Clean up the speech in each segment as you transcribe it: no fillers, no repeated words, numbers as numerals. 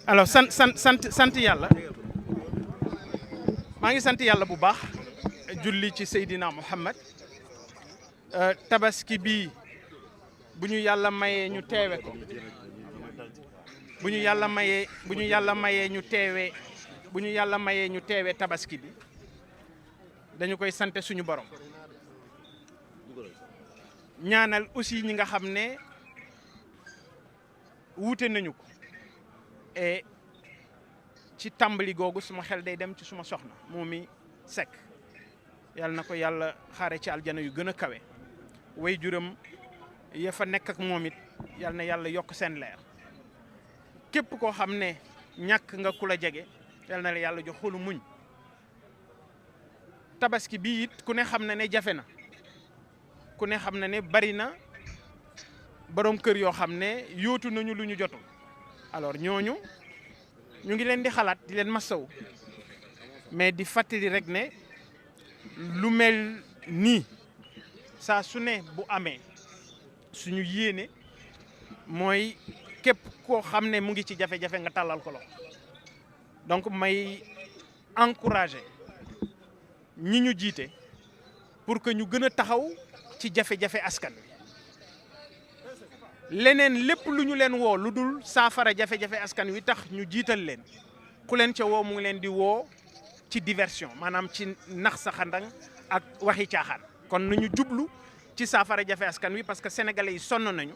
alors sant yàlla maa ngi sant yàlla bu baax julli ci Seydina Muhammad tabaski bi bu ñu yàlla mayee ñu teewe ko bu ñu yàlla mayee ñu teewe tabaski bi dañu koy sante suñu borom ñaanal aussi ñi nga xam ne wuute nañu ko et ci tàmbali googu suma xel day dem ci suma soxna Momy Seck yàlla na ko yàlla xaare ci aljana yu gën a kawe way juram ya fa nekk ak moom it yàlla na yàlla yokk seen leer képp koo xam ne ñàkk nga ku la jege yàlla na la yàlla jox xolu muñ tabaski bi it ku ne xam na ne jafe na ku ne xam na ne bari na borom kër yoo xam ne yóotu nañu lu ñu jotul alors ñooñu ñu ngi leen di xalaat di leen masaw mais di fàttali rek ne lu mel nii saa su ne bu amee suñu yéene mooy képp koo xam ne mu ngi ci jafe-jafe nga tàllal ko loxo donc may encourager ñi ñu jiite pour que ñu gën a taxaw ci jafe-jafe askan wi leneen lépp lu ñu leen woo lu dul saafara jafe-jafe askan wi tax ñu jiital leen ku leen ca woo mu ngi leen di woo ci diversion maanaam ci nax sa xandang ak waxi caaxaan kon nañu jublu ci saafara jafe askan wi parce que sénégalais yi sonn nañu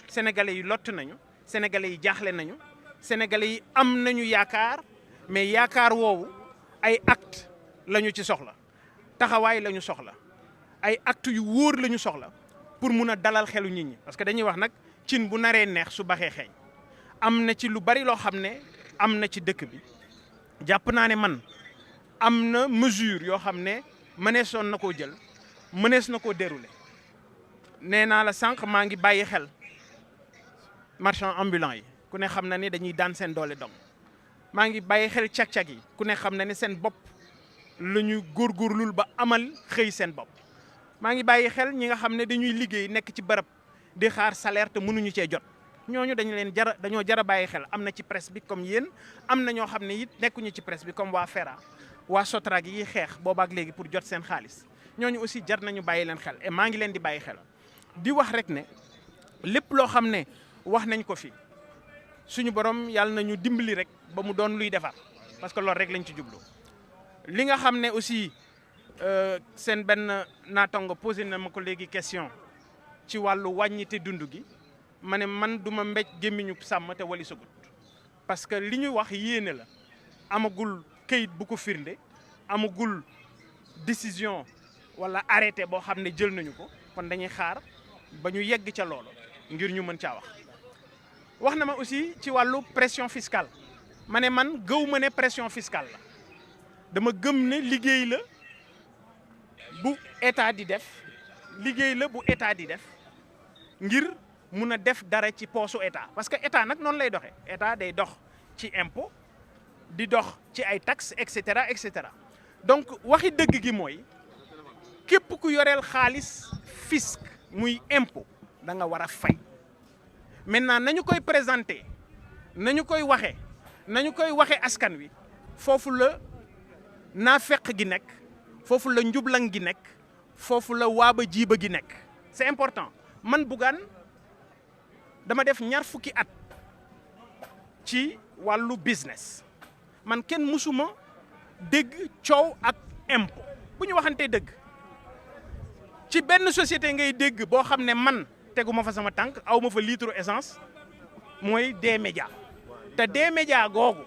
sénégalais yi lott nañu sénégalais yi jaaxle nañu sénégalais yi am nañu yaakaar mais yaakaar woowu ay acte lañu ci soxla taxawaay lañu soxla ay acte yu wóor lañu soxla pour mun a dalal xelu nit ñi parce que dañuy wax nag cin bu naree neex su baxee xeeñ am na ci lu bari loo xam ne am na ci dëkk bi jàpp naa ne man am na mesure yoo xam ne mëneesoon na koo jël mënees na koo dérouler nee naa la sànq maa ngi bàyyi xel marchand ambulant yi ku ne xam na ne dañuy daan seen doole dong maa ngi bàyyi xel cag-cag yi ku ne xam na ne seen bopp la ñu góorgóorlul ba amal xëy seen bopp maa ngi bàyyi xel ñi nga xam ne dañuy liggéey nekk ci bërëb di xaar salaire te mënuñu cee jot ñooñu dañoo jara bàyyi xel am na ci presse bi comme yéen am na ñoo xam ne it nekkuñu ci presse bi comme waa FERA waa Sotrac yi xeex boobaak léegi pour jot seen xaalis ñooñu aussi jar nañu bàyyi leen xel et maa ngi leen di bàyyi xel di wax rek ne lépp loo xam ne wax nañ ko fi suñu borom yàlla nañu dimbali rek ba mu doon luy defar parce que loolu rek lañ ci jublu li nga xam ne aussi seen benn naatango posé na ma ko léegi question ci wàllu wàññite dund gi ma ne man duma mbéj gémmiñu sàmm te wali sagut parce que li ñuy wax yéene la amagul këyit bu ko firnde amagul décision wala arrêté boo xam ne jël nañu ko kon dañuy xaar ba ñu yegg ca loolu ngir ñu mën caa wax na ma aussi ci wàllu pression fiscale ma ne man gëw ma ne pression fiscale la dama gëm ne liggéey la bu état di def ngir mun a def dara ci poosu état parce que état nag noonu lay doxee état day dox ci impôt di dox ci ay taxes et cetera donc waxi dëgg gi mooy képp ku yoreel xaalis fisc muy impôt da nga war a fay maintenant nañu koy présenter nañu koy waxe askan wi foofu la naafeq gi nekk foofu la njublang gi nekk foofu la waaba jiiba gi nekk c'est important man Bougane dama def 20 at ci wàllu business man kenn musuma dégg coow ak impôt bu ñu waxantee dëgg ci benn société ngay dégg boo xam ne man teguma fa sama tànk aw ma fa litre essence mooy D-Média te D-Média googu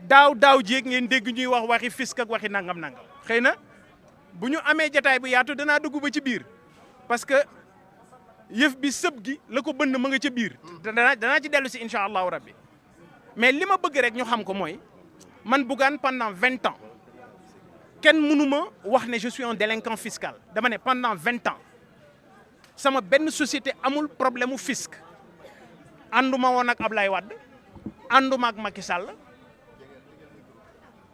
daaw jéeg ngeen dégg ñuy wax waxi fisc ak waxi nangam xëy na bu ñu amee jataay bu yaatu danaa dugg ba ci biir parce que yëf bi sëb gi la ko bënn ma nga ca biir danaa ci dellu si incha allahu rabbi mais li ma bëgg rek ñu xam ko mooy man Bougane pendant 20 ans kenn mënu ma wax ne je suis un délinquant fiscal dama ne pendant 20 ans sama benn société amul problème mu fisc ànduma woon ak Ablaye Wade ànduma ak Macky Sall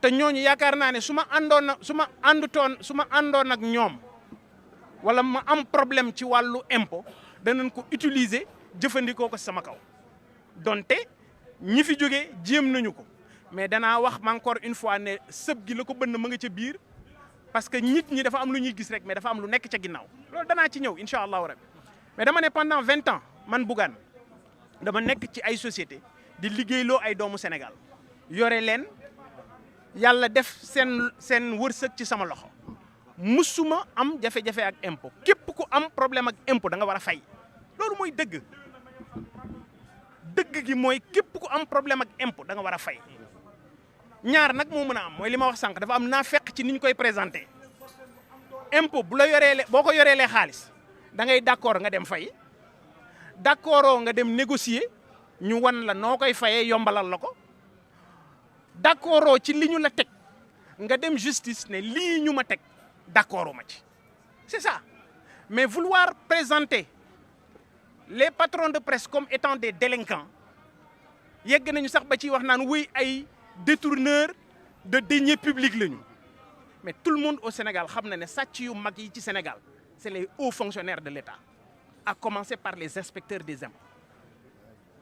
te ñooñu yaakaar naa ne su ma àndoon ak ñoom wala ma am problème ci wàllu impôt danañ ko utiliser jëfandikoo ko sama kaw donte ñi fi jógee jéem nañu ko mais danaa wax encore une fois ne sëb gi la ko bënn ma nga ca biir parce que nit ñi dafa am lu ñuy gis rek mais dafa am lu nekk ca ginnaaw loolu danaa ci ñëw incha allahu rabbi mais dama ne pendant 20 ans man Bougane dama nekk ci ay société di liggéeyloo ay doomu Sénégal yore leen yàlla def seen wërsëg ci sama loxo musuma am jafe-jafe ak impôt képp ku am problème ak impôt da nga war a fay loolu mooy dëgg gi mooy képp ku am problème ak impôt da nga war a fay ñaar nag moo mën a am mooy li ma wax sànq dafa am naa fekk ci ni ñu koy présenté impôt bu la yoreele boo ko yoreelee xaalis da ngay d'accord nga dem fay d'accordoo nga dem négocier ñu wan la noo koy fayee yombalal la ko d'accordoo ci li ñu la teg nga dem justice ne lii ñu ma teg d'accordoo ma ci c'est ça mais vouloir présenter les patrons de presse comme étant des délinquants yegg nañu sax ba ci wax naan wuy ay détourneurs de deniers publics lañu mais tout le monde au Sénégal xam na ne sàcc yu mag yi ci Sénégal c'est les hauts fonctionnaires de l'État à commencer par les inspecteurs des impôts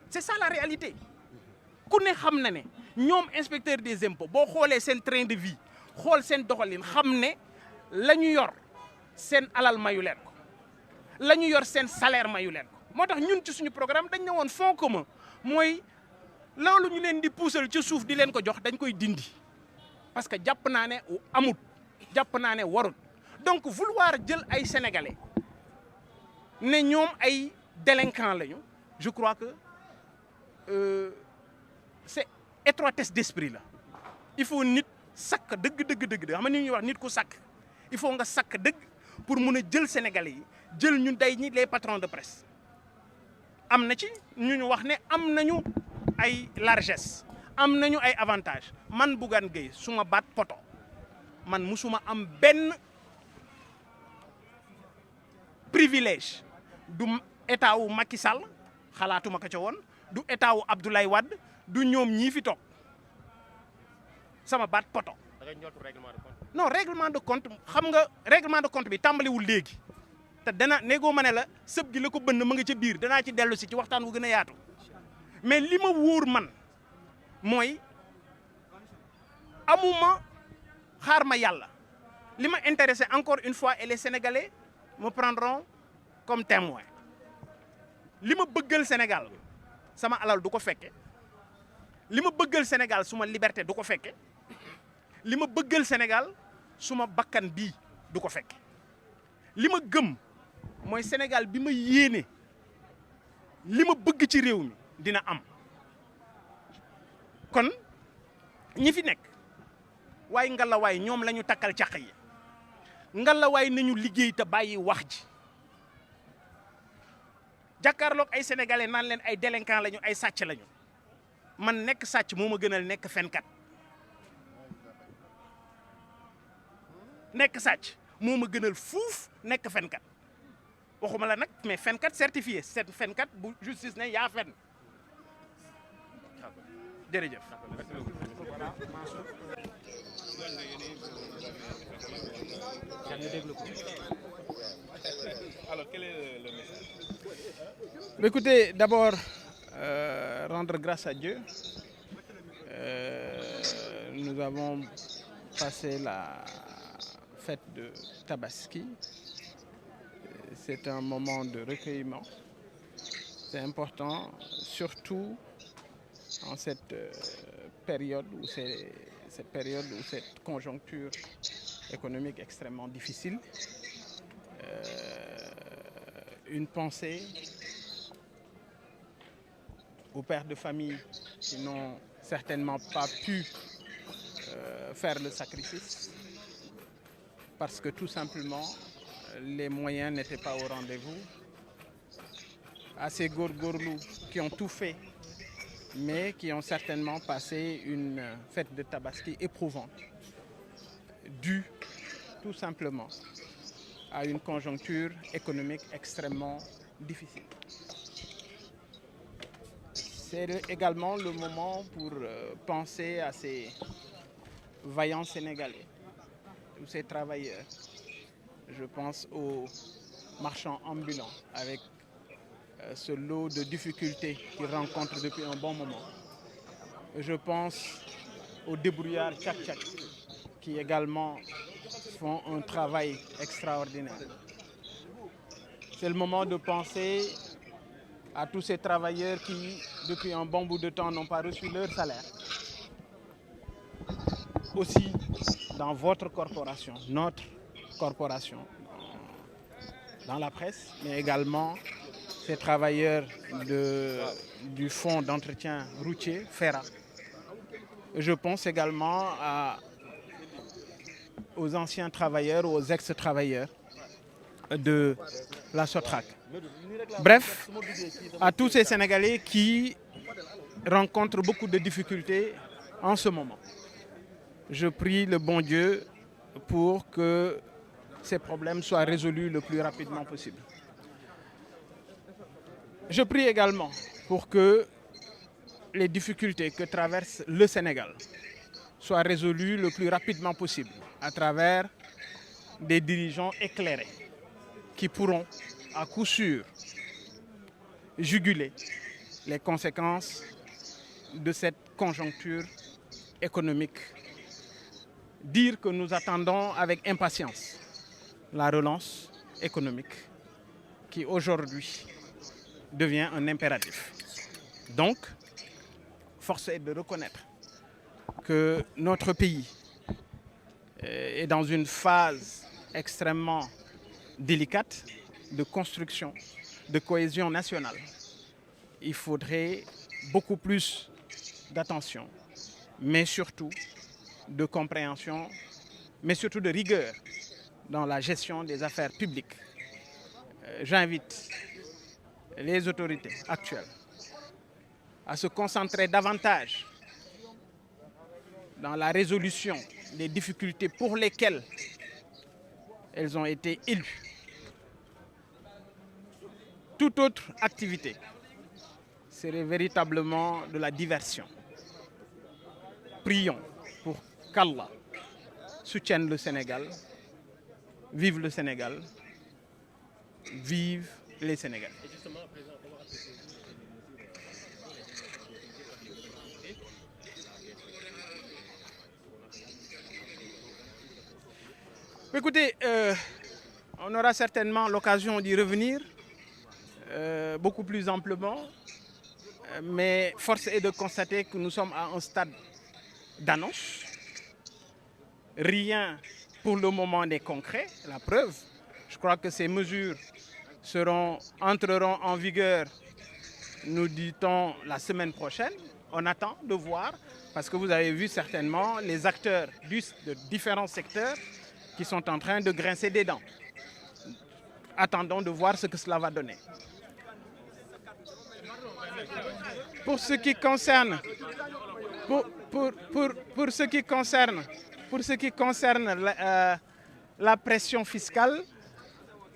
c'est ça la réalité ku ne xam na ne ñoom inspecteurs des impôts boo xoolee seen train de vie xool seen doxalin xam ne la ñu yor seen alal mayu leen ko la ñu yor seen salaire mayu leen ko moo tax ñun ci suñu programme dañ ne woon fonds commun mooy loolu ñu leen di puusal ci suuf di leen ko jox dañ koy dindi parce que jàpp naa ne amut jàpp naa ne warut donc vouloir jël ay sénégalais ne ñoom ay délinquants lañu je crois que c'est étroitesse d'esprit la il faut nit sakk dëgg xam nga ni ñuy wax nit ku sakk il faut nga sakk dëgg pour mun a jël sénégalais yi jël ñu day ñi les patrons de presse am na ci ñu wax ne am nañu ay largesse am nañu ay avantages man Bougane Gueye suma baat poto man musuma am benn privilège du état wu Macky Sall xalaatuma ko ca woon du état wu Abdoulaye Wade du ñoom ñii fi toog sama baat poto. da ngay ñor règlement de compte. non règlement de compte xam nga règlement de compte bi tàmbaliwul léegi te dana néegoo ma ne la sëb gi la ko bënn ma nga ca biir danaa ci dellu si ci waxtaan wu gën a yaatu mais li ma wóor man mooy amuma xaar ma yàlla li ma intéressé encore une fois et les Sénégalais me prendront comme témoin li ma bëggal Sénégal sama alal du ko fekke li ma bëggal Sénégal suma liberté du ko fekke li ma bëggal Sénégal suma bakkan bii du ko fekke li ma gëm mooy Sénégal bi ma yéene li ma bëgg ci réew mi dina am kon ñi fi nekk waaye ngalawaay ñoom la ñu takkal caq yi ngalawaay nañu liggéey te bàyyi wax ji jàkkaarloog ay sénégalais naan leen ay délinquants lañu ay sàcc lañu man nekk sàcc moo ma gënal nekk fenkat nekk sàcc moo ma gënal fuuf nekk fenkat waxuma la nag mais fenkat certifié c'est fenkat bu justice ne yaa fen jërëjëf. Alors, quel est le message? Écoutez, d'abord, rendre grâce à Dieu. Nous avons passé la fête de Tabaski. C'est un moment de recueillement. C'est important, surtout en cette période ou cette conjoncture économique extrêmement difficile. Une pensée aux pères de famille qui n'ont certainement pas pu faire le sacrifice parce que tout simplement les moyens n'étaient pas au rendez-vous. À ces góorgóorlu qui ont tout fait mais qui ont certainement passé une fête de Tabaski éprouvante due tout simplement à une conjoncture économique extrêmement difficile. C'est également le moment pour penser à ces vaillants Sénégalais, tous ces travailleurs. Je pense aux marchands ambulants avec ce lot de difficultés qu'ils rencontrent depuis un bon moment. Je pense aux débrouillards tchak-tchak qui également font un travail extraordinaire. C'est le moment de penser à tous ces travailleurs qui, depuis un bon bout de temps, n'ont pas reçu leur salaire. Aussi, dans votre corporation, notre corporation, dans la presse, mais également ces travailleurs du fonds d'entretien routier, FERA. Je pense également aux anciens travailleurs, aux ex-travailleurs de la Sotrac. Bref, à tous ces Sénégalais qui rencontrent beaucoup de difficultés en ce moment. Je prie le bon Dieu pour que ces problèmes soient résolus le plus rapidement possible. Je prie également pour que les difficultés que traverse le Sénégal soient résolues le plus rapidement possible à travers des dirigeants éclairés qui pourront à coup sûr juguler les conséquences de cette conjoncture économique. Dire que nous attendons avec impatience la relance économique qui aujourd'hui devient un impératif. Donc, force est de reconnaître que notre pays est dans une phase extrêmement délicate de construction, de cohésion nationale. Il faudrait beaucoup plus d'attention, mais surtout de compréhension, mais surtout de rigueur dans la gestion des affaires publiques. J'invite les autorités actuelles à se concentrer davantage dans la résolution des difficultés pour lesquelles elles ont été élues. Toute autre activité serait véritablement de la diversion. Prions pour qu'Allah soutienne le Sénégal. Vive le Sénégal. Vive les Sénégalais. Écoutez, on aura certainement l'occasion d'y revenir beaucoup plus amplement, mais force est de constater que nous sommes à un stade d'annonce. Rien pour le moment n'est concret, la preuve. Je crois que ces mesures entreront en vigueur, nous dit-on, la semaine prochaine. On attend de voir, parce que vous avez vu certainement les acteurs de différents secteurs qui sont en train de grincer des dents. Attendons de voir ce que cela va donner. Pour ce qui concerne, pour ce qui concerne la pression fiscale,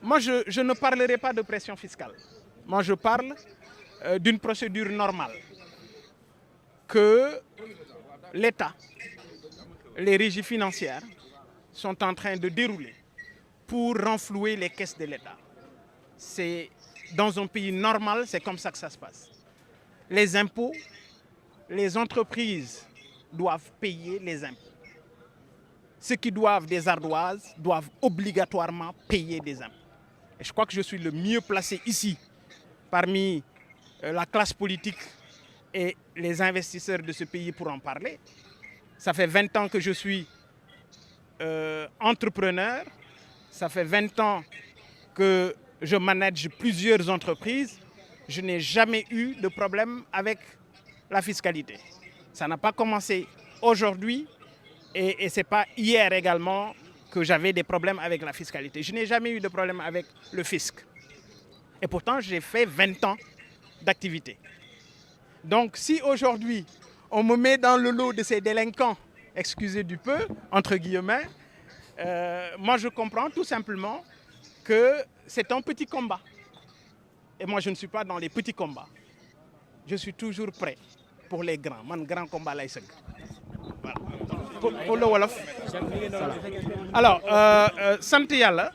moi je ne parlerai pas de pression fiscale. Moi je parle d'une procédure normale que l'État, les régies financières sont en train de dérouler pour renflouer les caisses de l'État. C'est dans un pays normal, c'est comme ça que ça se passe. Les impôts, les entreprises doivent payer les impôts. Ceux qui doivent des ardoises doivent obligatoirement payer des impôts. Et je crois que je suis le mieux placé ici, parmi la classe politique et les investisseurs de ce pays pour en parler. Ça fait 20 ans que je suis entrepreneur. Ça fait 20 ans que je manage plusieurs entreprises. Je n'ai jamais eu de problème avec la fiscalité. Ça n'a pas commencé aujourd'hui et ce n'est pas hier également que j'avais des problèmes avec la fiscalité. Je n'ai jamais eu de problème avec le fisc. Et pourtant, j'ai fait 20 ans d'activité. Donc, si aujourd'hui, on me met dans le lot de ces délinquants, excusez du peu, entre guillemets, moi, je comprends tout simplement que c'est un petit combat. Et moi, je ne suis pas dans les petits combats. Je suis toujours prêt pour les grands. Man, grand combat, là, c'est voilà. Pour le Wolof. Alors, sant Yàlla